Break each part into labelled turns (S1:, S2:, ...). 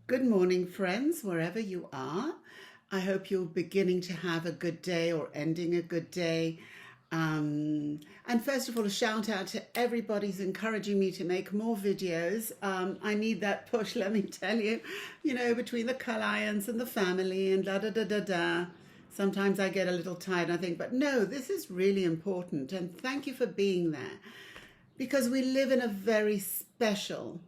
S1: Good morning, friends, wherever you are. I hope you're beginning to have a good day or ending a good day. And first of all, a shout out to everybody who's encouraging me to make more videos. I need that push, let me tell you, between the clients and the family and da da da da da. Sometimes I get a little tired and I think, but no, this is really important. And thank you for being there because we live in a very special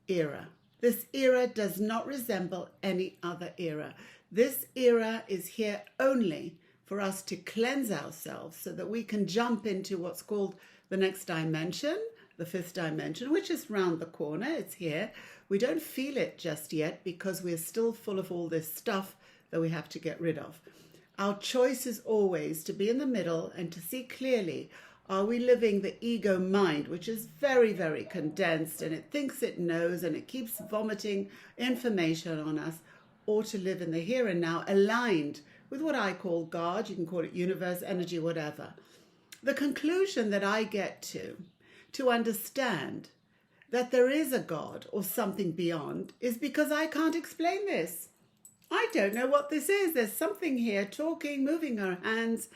S1: era. This era does not resemble any other era. This era is here only for us to cleanse ourselves so that we can jump into what's called the next dimension, the fifth dimension, which is round the corner. It's here. We don't feel it just yet because we're still full of all this stuff that we have to get rid of. Our choice is always to be in the middle and to see clearly. Are we living the ego mind, which is very, very condensed and it thinks it knows and it keeps vomiting information on us, or to live in the here and now, aligned with what I call God, you can call it universe, energy, whatever. The conclusion that I get to understand that there is a God or something beyond, is because I can't explain this. I don't know what this is. There's something here talking, moving our hands,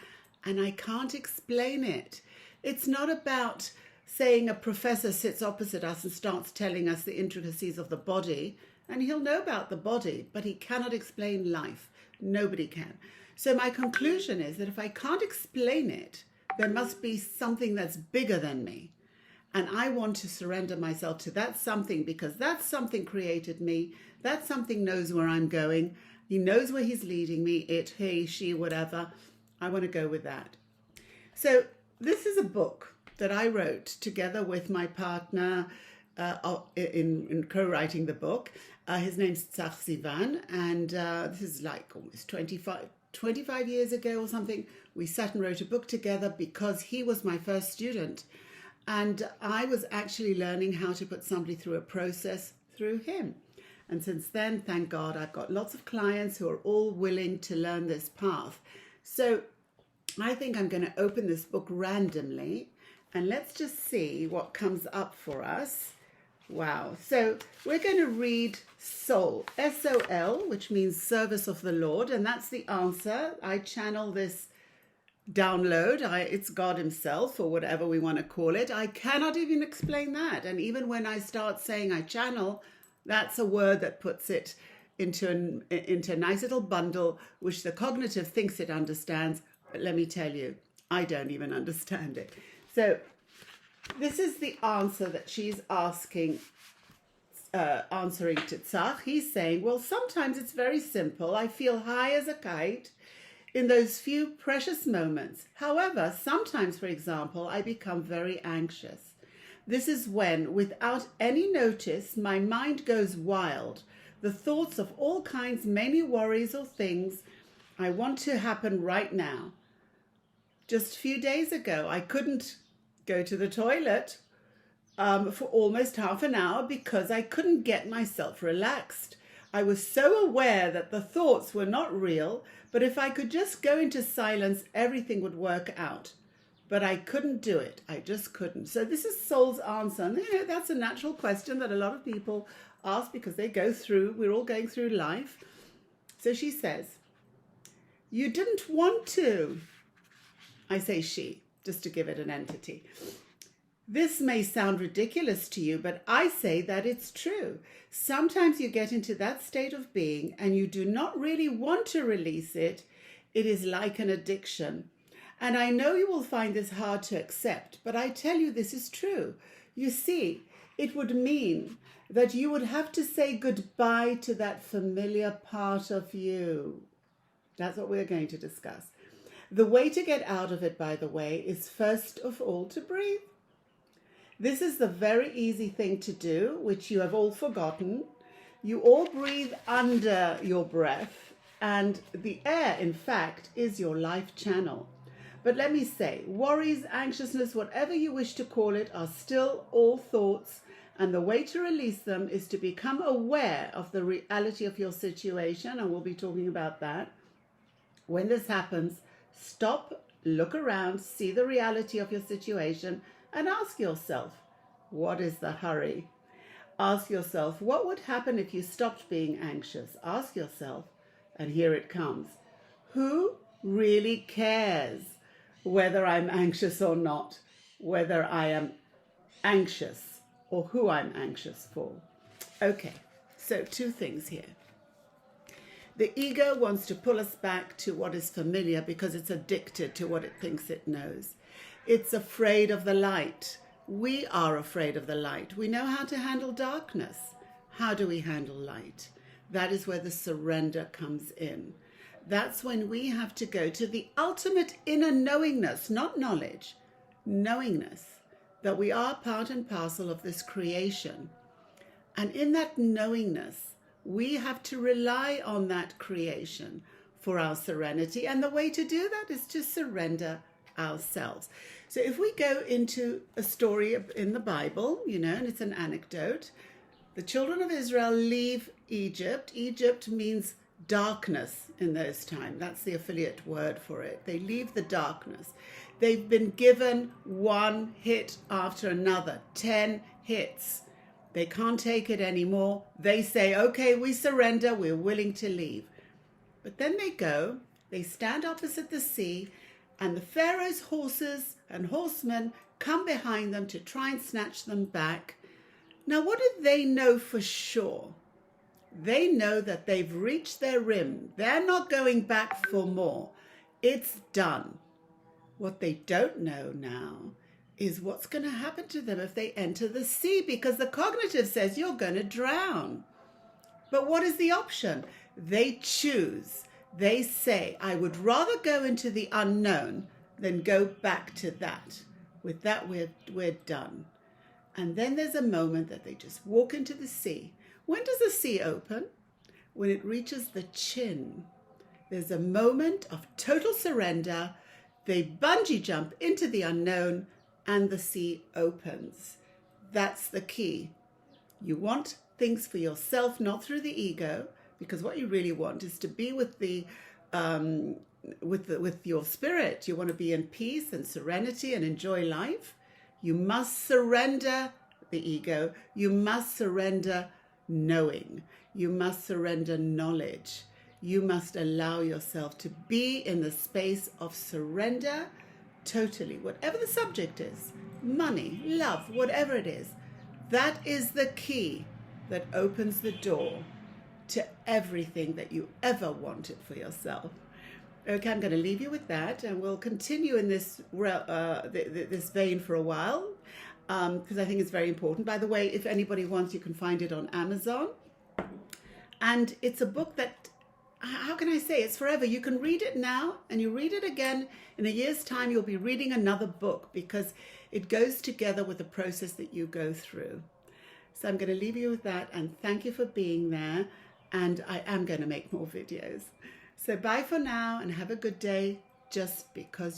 S1: and I can't explain it. It's not about saying a professor sits opposite us and starts telling us the intricacies of the body, and he'll know about the body, but he cannot explain life. Nobody can. So my conclusion is that if I can't explain it, there must be something that's bigger than me. And I want to surrender myself to that something, because that something created me. That something knows where I'm going. He knows where he's leading me, it, he, she, whatever. I want to go with that. So this is a book that I wrote together with my partner in co-writing the book. His name's Tzach Sivan, and this is like almost 25 years ago or something. We sat and wrote a book together because he was my first student. And I was actually learning how to put somebody through a process through him. And since then, thank God, I've got lots of clients who are all willing to learn this path. So I think I'm going to open this book randomly and let's just see what comes up for us. Wow. So we're going to read Soul, S-O-L, which means service of the Lord. And that's the answer. I channel this download. It's God himself, or whatever we want to call it. I cannot even explain that. And even when I start saying I channel, that's a word that puts it into a nice little bundle, which the cognitive thinks it understands. But let me tell you, I don't even understand it. So this is the answer that she's answering to Tzach. He's saying, well, sometimes it's very simple. I feel high as a kite in those few precious moments. However, sometimes, for example, I become very anxious. This is when, without any notice, my mind goes wild. The thoughts of all kinds, many worries or things I want to happen right now. Just a few days ago, I couldn't go to the toilet for almost half an hour because I couldn't get myself relaxed. I was so aware that the thoughts were not real, but if I could just go into silence, everything would work out. But I couldn't do it. I just couldn't. So this is Soul's answer. And that's a natural question that a lot of people ask because we're all going through life. So she says, you didn't want to. I say she, just to give it an entity. This may sound ridiculous to you, but I say that it's true. Sometimes you get into that state of being and you do not really want to release it. It is like an addiction. And I know you will find this hard to accept, but I tell you this is true. You see, it would mean that you would have to say goodbye to that familiar part of you. That's what we're going to discuss. The way to get out of it, by the way, is first of all to breathe. This is the very easy thing to do, which you have all forgotten. You all breathe under your breath, and the air, in fact, is your life channel. But let me say, worries, anxiousness, whatever you wish to call it, are still all thoughts, and the way to release them is to become aware of the reality of your situation, and we'll be talking about that. When this happens, stop, look around, see the reality of your situation, and ask yourself, what is the hurry? Ask yourself, what would happen if you stopped being anxious? Ask yourself, and here it comes, who really cares whether I'm anxious or not? Whether I am anxious or who I'm anxious for? Okay, so two things here. The ego wants to pull us back to what is familiar because it's addicted to what it thinks it knows. It's afraid of the light. We are afraid of the light. We know how to handle darkness. How do we handle light? That is where the surrender comes in. That's when we have to go to the ultimate inner knowingness, not knowledge, knowingness, that we are part and parcel of this creation. And in that knowingness, we have to rely on that creation for our serenity. And the way to do that is to surrender ourselves. So if we go into a story in the Bible, and it's an anecdote, the children of Israel leave Egypt. Egypt means darkness in those times. That's the affiliate word for it. They leave the darkness. They've been given one hit after another, 10 hits. They can't take it anymore. They say, okay, we surrender. We're willing to leave. But then they stand opposite the sea, and the Pharaoh's horses and horsemen come behind them to try and snatch them back. Now, what do they know for sure? They know that they've reached their rim. They're not going back for more. It's done. What they don't know now is what's going to happen to them if they enter the sea, because the cognitive says you're going to drown. But what is the option? They choose. They say, I would rather go into the unknown than go back to that. With that, we're done. And then there's a moment that they just walk into the sea. When does the sea open? When it reaches the chin. There's a moment of total surrender. They bungee jump into the unknown and the sea opens. That's the key. You want things for yourself, not through the ego, because what you really want is to be with with your spirit. You want to be in peace and serenity and enjoy life. You must surrender the ego. You must surrender knowing. You must surrender knowledge. You must allow yourself to be in the space of surrender totally, whatever the subject is, money, love, whatever it is. That is the key that opens the door to everything that you ever wanted for yourself. Okay, I'm going to leave you with that, and we'll continue in this vein for a while, because I think it's very important. By the way, if anybody wants, you can find it on Amazon. And it's a book that, how can I say, it's forever. You can read it now, and you read it again. In a year's time, you'll be reading another book, because it goes together with the process that you go through. So I'm going to leave you with that, and thank you for being there. And I am going to make more videos. So bye for now, and have a good day, just because